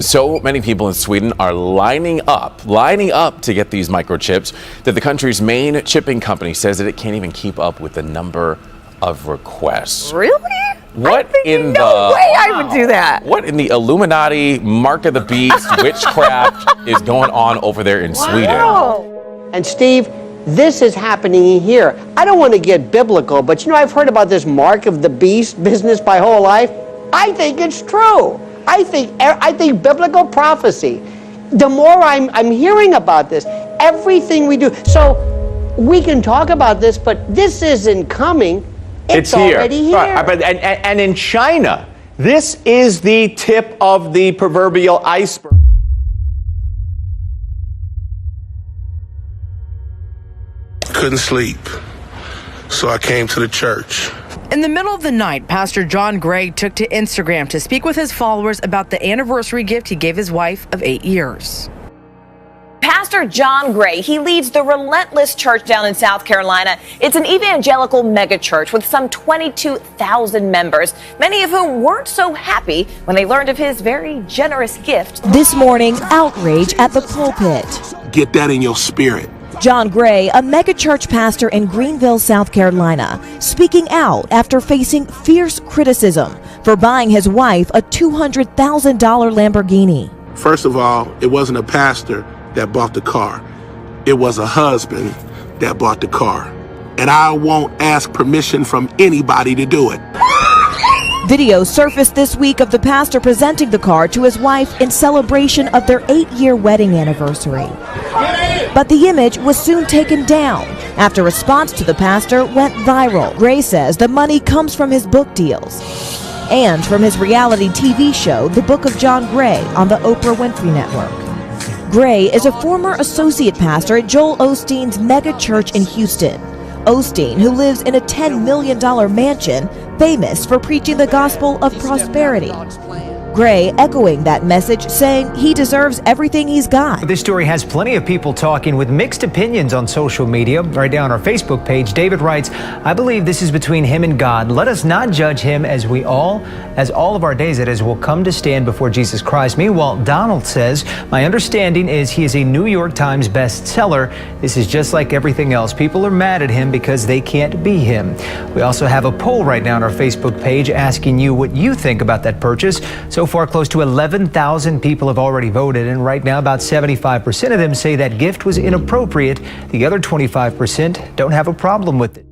So many people in Sweden are lining up to get these microchips that the country's main shipping company says that it can't even keep up with the number of requests. Really? What in no way I would do that. What in the Illuminati, Mark of the Beast, witchcraft is going on over there in Sweden? And Steve, this is happening here. I don't want to get biblical, but you know, I've heard about this Mark of the Beast business my whole life. I think it's true. I think biblical prophecy. The more I'm hearing about this, everything we do. So we can talk about this, but this isn't coming. It's already here. Right. And in China, this is the tip of the proverbial iceberg. Couldn't sleep, so I came to the church. In the middle of the night, Pastor John Gray took to Instagram to speak with his followers about the anniversary gift he gave his wife of 8 years. Pastor John Gray, he leads the Relentless Church down in South Carolina. It's an evangelical megachurch with some 22,000 members, many of whom weren't so happy when they learned of his very generous gift. This morning, outrage at the pulpit. Get that in your spirit. John Gray, a megachurch pastor in Greenville, South Carolina, speaking out after facing fierce criticism for buying his wife a $200,000 Lamborghini. First of all, it wasn't a pastor that bought the car. It was a husband that bought the car. And I won't ask permission from anybody to do it. Video surfaced this week of the pastor presenting the car to his wife in celebration of their 8-year wedding anniversary. But the image was soon taken down after response to the pastor went viral. Gray says the money comes from his book deals and from his reality TV show, The Book of John Gray, on the Oprah Winfrey Network. Gray is a former associate pastor at Joel Osteen's mega church in Houston. Osteen, who lives in a $10 million mansion, famous for preaching the gospel of prosperity. Gray echoing that message, saying he deserves everything he's got. This story has plenty of people talking with mixed opinions on social media. Right down our Facebook page, David writes, I believe this is between him and God. Let us not judge him as all of our days, that is, will come to stand before Jesus Christ. Meanwhile, Donald says, my understanding is he is a New York Times bestseller. This is just like everything else. People are mad at him because they can't be him. We also have a poll right now on our Facebook page asking you what you think about that purchase. So far, close to 11,000 people have already voted, and right now about 75% of them say that gift was inappropriate. The other 25% don't have a problem with it.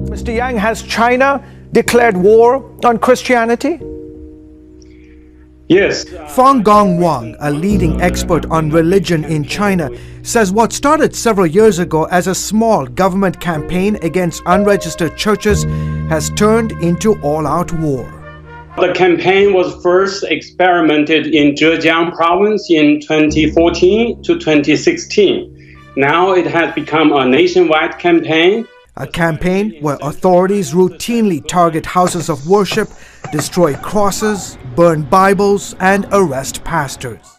Mr. Yang, has China declared war on Christianity? Yes. Fang Gongwang, a leading expert on religion in China, says what started several years ago as a small government campaign against unregistered churches has turned into all-out war. The campaign was first experimented in Zhejiang province in 2014 to 2016. Now it has become a nationwide campaign. A campaign where authorities routinely target houses of worship, destroy crosses, burn Bibles, and arrest pastors.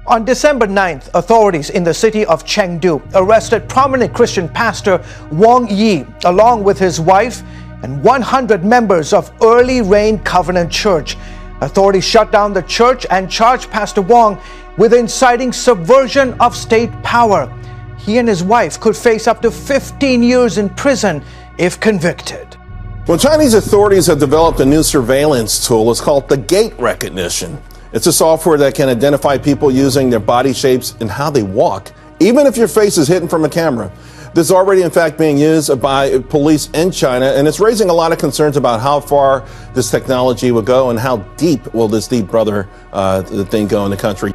On December 9th, authorities in the city of Chengdu arrested prominent Christian pastor Wang Yi, along with his wife and 100 members of Early Rain Covenant Church. Authorities shut down the church and charged Pastor Wang with inciting subversion of state power. He and his wife could face up to 15 years in prison if convicted. Well, Chinese authorities have developed a new surveillance tool. It's called the gait recognition. It's a software that can identify people using their body shapes and how they walk, even if your face is hidden from a camera. This is already, in fact, being used by police in China, and it's raising a lot of concerns about how far this technology will go and how deep will this Deep Brother thing go in the country.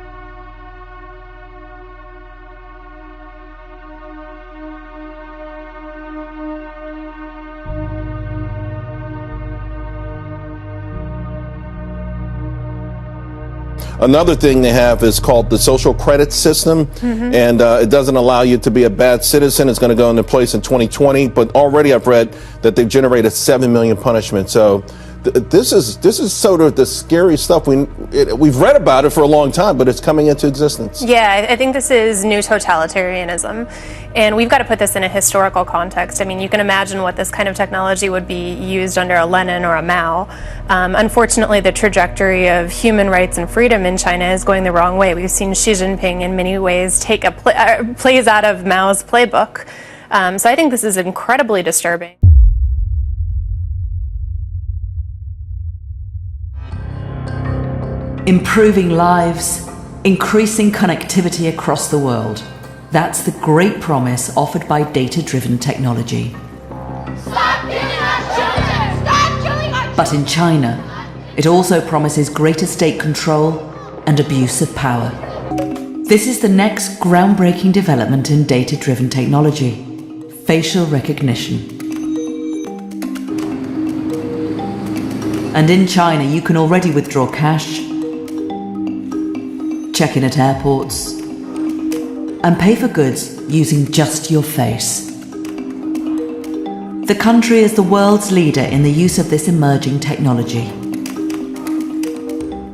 Another thing they have is called the social credit system, and it doesn't allow you to be a bad citizen. It's going to go into place in 2020, but already I've read that they've generated 7 million punishments. So This is sort of the scary stuff. We've read about it for a long time, but it's coming into existence. Yeah, I think this is new totalitarianism, and we've got to put this in a historical context. I mean, you can imagine what this kind of technology would be used under a Lenin or a Mao. Unfortunately, the trajectory of human rights and freedom in China is going the wrong way. We've seen Xi Jinping in many ways take plays out of Mao's playbook. So I think this is incredibly disturbing. Improving lives, increasing connectivity across the world. That's the great promise offered by data-driven technology. Stop killing our children! Stop killing our children! But in China, it also promises greater state control and abuse of power. This is the next groundbreaking development in data-driven technology: facial recognition. And in China, you can already withdraw cash, check in at airports, and pay for goods using just your face. The country is the world's leader in the use of this emerging technology.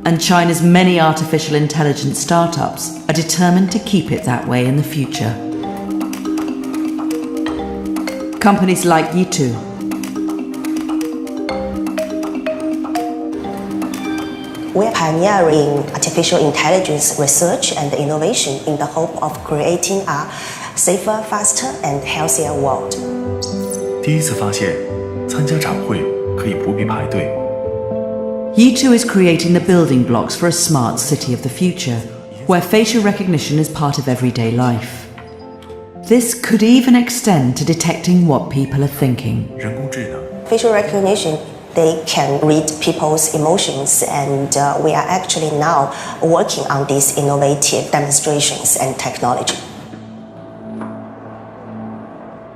And China's many artificial intelligence startups are determined to keep it that way in the future. Companies like Yitu, We're pioneering artificial intelligence research and innovation in the hope of creating a safer, faster, and healthier world. 第一次发现，参加展会可以不必排队。Yitu is creating the building blocks for a smart city of the future, where facial recognition is part of everyday life. This could even extend to detecting what people are thinking. 人工智能 Facial recognition, they can read people's emotions, and we are actually now working on these innovative demonstrations and technology.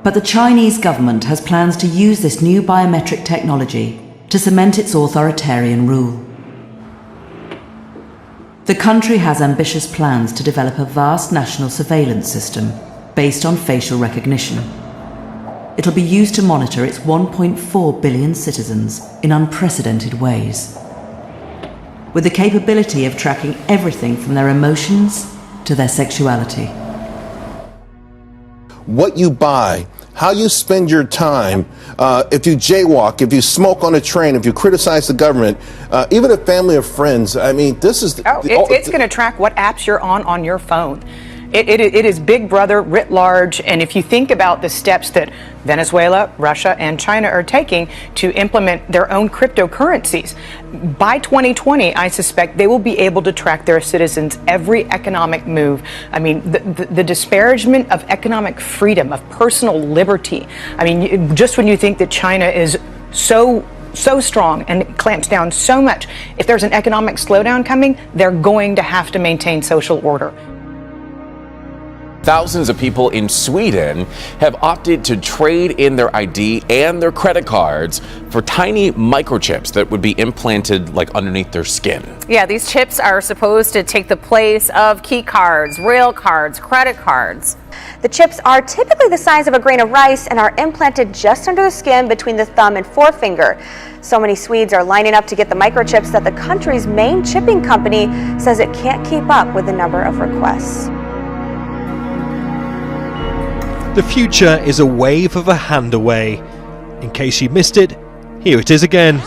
But the Chinese government has plans to use this new biometric technology to cement its authoritarian rule. The country has ambitious plans to develop a vast national surveillance system based on facial recognition. It'll be used to monitor its 1.4 billion citizens in unprecedented ways, with the capability of tracking everything from their emotions to their sexuality. What you buy, how you spend your time, if you jaywalk, if you smoke on a train, if you criticize the government, even a family or friends. I mean, this is... It's going to track what apps you're on your phone. It is Big Brother writ large, and if you think about the steps that Venezuela, Russia, and China are taking to implement their own cryptocurrencies, by 2020, I suspect they will be able to track their citizens' every economic move. I mean, the disparagement of economic freedom, of personal liberty. I mean, just when you think that China is so strong and clamps down so much, if there's an economic slowdown coming, they're going to have to maintain social order. Thousands of people in Sweden have opted to trade in their ID and their credit cards for tiny microchips that would be implanted like underneath their skin. Yeah, these chips are supposed to take the place of key cards, rail cards, credit cards. The chips are typically the size of a grain of rice and are implanted just under the skin between the thumb and forefinger. So many Swedes are lining up to get the microchips that the country's main chipping company says it can't keep up with the number of requests. The future is a wave of a hand away. In case you missed it, here it is again.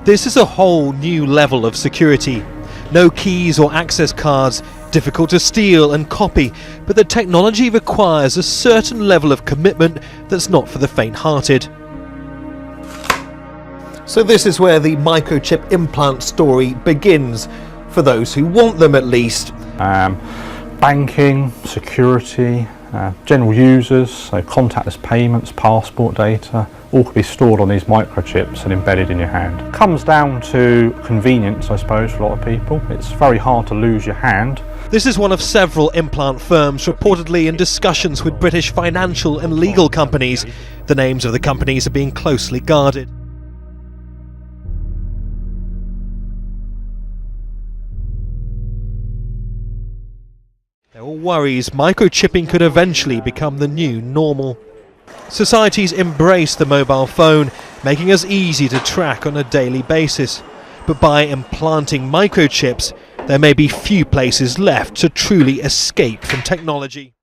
This is a whole new level of security. No keys or access cards, difficult to steal and copy, but the technology requires a certain level of commitment that's not for the faint-hearted. So this is where the microchip implant story begins, for those who want them at least. Banking, security, general users, so contactless payments, passport data, all could be stored on these microchips and embedded in your hand. It comes down to convenience, I suppose, for a lot of people. It's very hard to lose your hand. This is one of several implant firms reportedly in discussions with British financial and legal companies. The names of the companies are being closely guarded. There are worries microchipping could eventually become the new normal. Societies embrace the mobile phone, making us easy to track on a daily basis. But by implanting microchips, there may be few places left to truly escape from technology.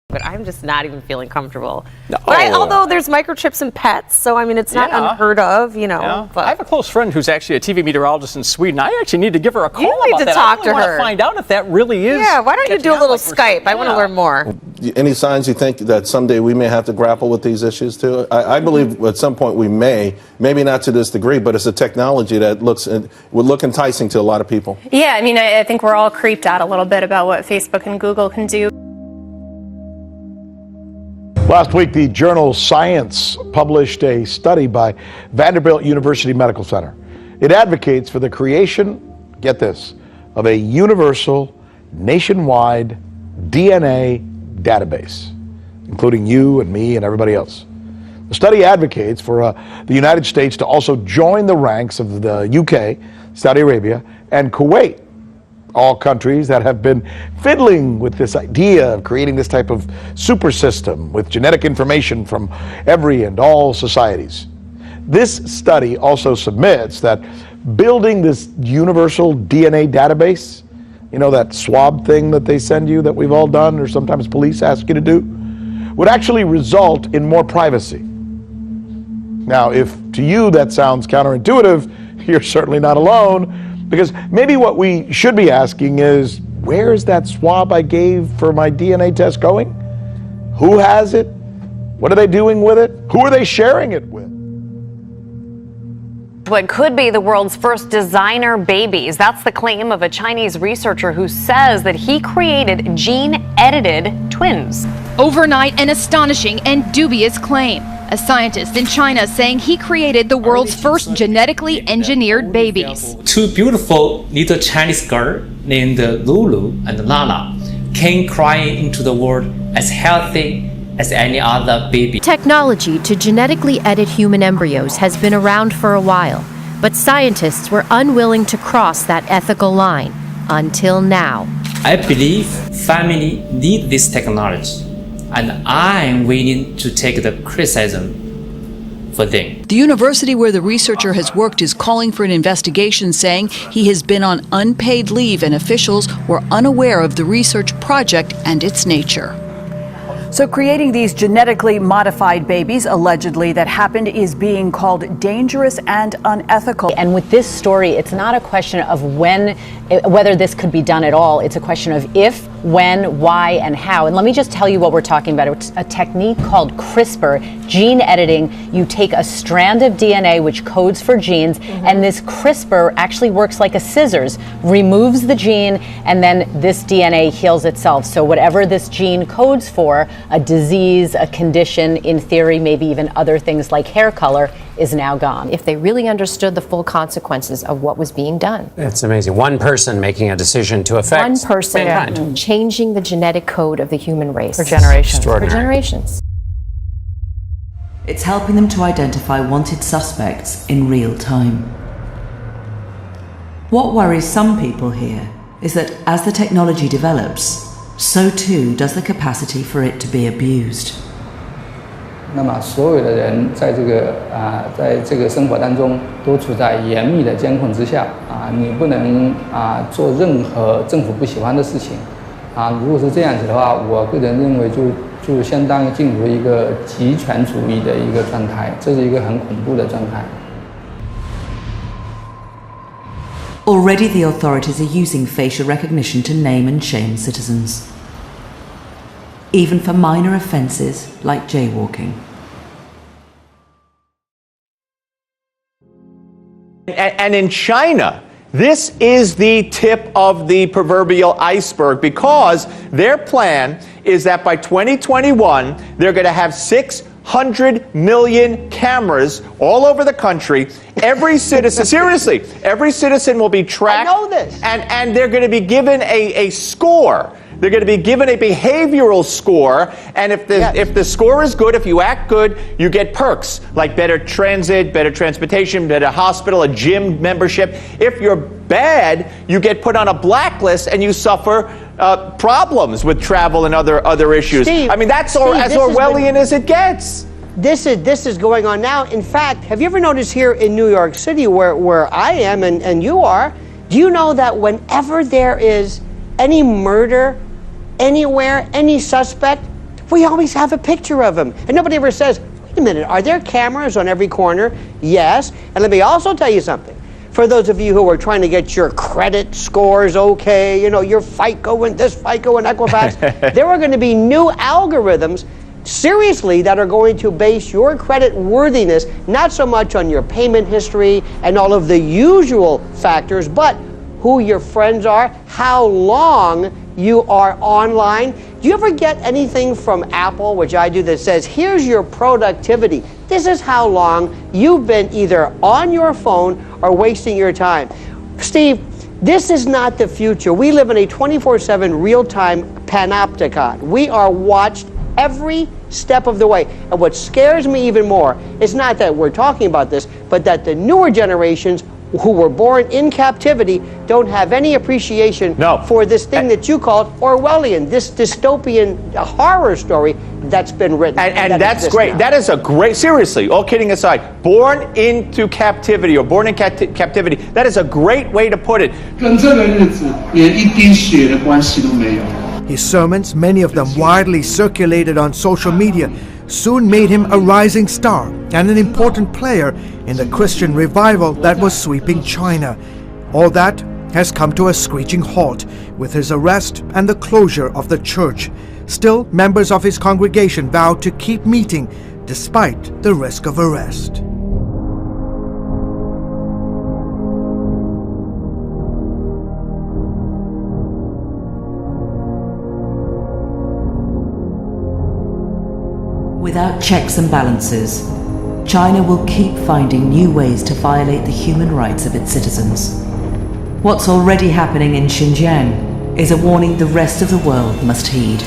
But I'm just not even feeling comfortable. No. But although there's microchips in pets, so I mean, it's not unheard of, you know. Yeah. But I have a close friend who's actually a TV meteorologist in Sweden. I actually need to give her a call you need about to that. talk I to want her. to find out if that really is. Yeah, why don't you do a little Skype? I want to learn more. Any signs you think that someday we may have to grapple with these issues too? I believe at some point we may, maybe not to this degree, but it's a technology that would look enticing to a lot of people. Yeah, I mean, I think we're all creeped out a little bit about what Facebook and Google can do. Last week, the journal Science published a study by Vanderbilt University Medical Center. It advocates for the creation, get this, of a universal, nationwide DNA database, including you and me and everybody else. The study advocates for the United States to also join the ranks of the UK, Saudi Arabia, and Kuwait, all countries that have been fiddling with this idea of creating this type of super system with genetic information from every and all societies. This study also submits that building this universal DNA database, you know, that swab thing that they send you that we've all done or sometimes police ask you to do, would actually result in more privacy. Now, if to you that sounds counterintuitive, you're certainly not alone. Because maybe what we should be asking is, where is that swab I gave for my DNA test going? Who has it? What are they doing with it? Who are they sharing it with? What could be the world's first designer babies. That's the claim of a Chinese researcher who says that he created gene-edited twins. Overnight, an astonishing and dubious claim. A scientist in China saying he created the world's first genetically engineered babies. Two beautiful little Chinese girls named Lulu and Lala came crying into the world as healthy as any other baby. Technology to genetically edit human embryos has been around for a while, but scientists were unwilling to cross that ethical line until now. I believe family need this technology, and I'm willing to take the criticism for them. The university where the researcher has worked is calling for an investigation, saying he has been on unpaid leave and officials were unaware of the research project and its nature. So creating these genetically modified babies, allegedly, that happened is being called dangerous and unethical. And with this story, it's not a question of whether this could be done at all. It's a question of if, when, why, and how. And let me just tell you what we're talking about. It's a technique called CRISPR, gene editing. You take a strand of DNA which codes for genes, and this CRISPR actually works like a scissors, removes the gene, and then this DNA heals itself. So whatever this gene codes for, a disease, a condition, in theory, maybe even other things like hair color, is now gone. If they really understood the full consequences of what was being done. It's amazing. One person making a decision to affect One person mankind. changing the genetic code of the human race. For generations. For generations. It's helping them to identify wanted suspects in real time. What worries some people here is that as the technology develops, so too does the capacity for it to be abused. 那么所有的人在这个生活当中都处在严密的监控之下你不能做任何政府不喜欢的事情如果是这样子的话，我个人认为就相当于进入一个极权主义的一个状态，这是一个很恐怖的状态。Already the authorities are using facial recognition to name and shame citizens, even for minor offences like jaywalking. And in China, this is the tip of the proverbial iceberg, because their plan is that by 2021, they're going to have 600 million cameras all over the country. Every citizen, seriously, every citizen will be tracked. I know this. And they're going to be given a score they're going to be given a behavioral score, and if the score is good, if you act good, you get perks like better transit, better transportation, better hospital, a gym membership. If you're bad, you get put on a blacklist and you suffer problems with travel and other issues. Steve, I mean, that's Steve, as Orwellian as it gets. This is going on now. In fact, have you ever noticed here in New York City where I am and you are, do you know that whenever there is any murder anywhere, any suspect, we always have a picture of him. And nobody ever says, wait a minute, are there cameras on every corner? Yes. And let me also tell you something. For those of you who are trying to get your credit scores okay, you know, your FICO and this FICO and Equifax, there are going to be new algorithms, seriously, that are going to base your credit worthiness not so much on your payment history and all of the usual factors, but who your friends are, how long you are online. Do you ever get anything from Apple, which I do, that says, here's your productivity. This is how long you've been either on your phone or wasting your time. Steve, this is not the future. We live in a 24/7 real-time panopticon. We are watched every step of the way. And what scares me even more is not that we're talking about this, but that the newer generations who were born in captivity don't have any appreciation for this thing that you called Orwellian, this dystopian horror story that's been written. And that's great. Now. That is a great, seriously, all kidding aside, born into captivity or born in captivity, that is a great way to put it. His sermons, many of them widely circulated on social media, soon made him a rising star and an important player in the Christian revival that was sweeping China. All that has come to a screeching halt with his arrest and the closure of the church. Still, members of his congregation vowed to keep meeting despite the risk of arrest. Without checks and balances, China will keep finding new ways to violate the human rights of its citizens. What's already happening in Xinjiang is a warning the rest of the world must heed.